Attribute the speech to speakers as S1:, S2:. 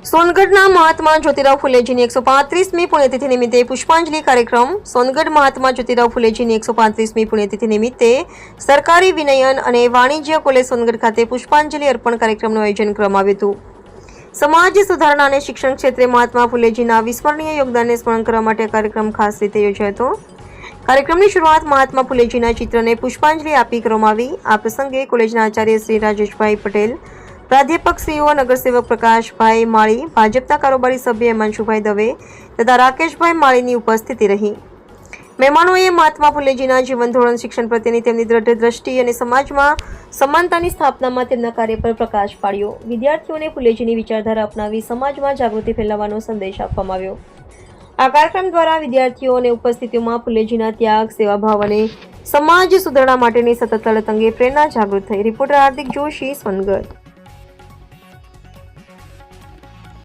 S1: સોનગઢના મહાત્મા જ્યોતિરાવ ફુલેજીની 135મી પુણ્યતિથિ નિમિત્તે પુષ્પાંજલિ કાર્યક્રમ. સોનગઢ મહાત્મા જ્યોતિરાવ ફુલેજીની 135મી પુણ્યતિથિ નિમિત્તે સરકારી વિનયન અને વાણિજ્ય કોલેજ સોનગઢ ખાતે પુષ્પાંજલિ અર્પણ કાર્યક્રમનું આયોજન કરવામાં આવ્યું હતું. સમાજ સુધારણા અને શિક્ષણ ક્ષેત્રે મહાત્મા ફુલેજીના વિસ્મરણીય યોગદાનને સ્મરણ કરવા માટે કાર્યક્રમ ખાસ રીતે યોજાયો હતો. કાર્યક્રમની શરૂઆત મહાત્મા ફુલેજીના ચિત્રને પુષ્પાંજલિ આપી કરવામાં આવી. આ પ્રસંગે કોલેજના આચાર્ય શ્રી રાજેશભાઈ પટેલ, પ્રાધ્યાપક શ્રીઓ, નગરસેવક પ્રકાશભાઈ માળી, ભાજપના કારોબારી સભ્ય હિમાંશુભાઈ દવે તથા રાકેશભાઈ માળીની ઉપસ્થિતિ રહી. મહેમાનોએ મહાત્મા ફુલેજીના જીવન ધોરણ, શિક્ષણ પ્રત્યેની તેમની દ્રઢ દ્રષ્ટિ અને સમાજમાં સમાનતાની સ્થાપનામાં તેમના કાર્ય પર પ્રકાશ પાડ્યો. વિદ્યાર્થીઓને ફુલેજીની વિચારધારા અપનાવી સમાજમાં જાગૃતિ ફેલાવવાનો સંદેશ આપવામાં આવ્યો. આ કાર્યક્રમ દ્વારા વિદ્યાર્થીઓ અને ઉપસ્થિતિઓમાં ફુલેજીના ત્યાગ, સેવાભાવ અને સમાજ સુધારણા માટેની સતત લડત અંગે પ્રેરણા જાગૃત થઈ. રિપોર્ટર હાર્દિક જોશી, સોનગઢ.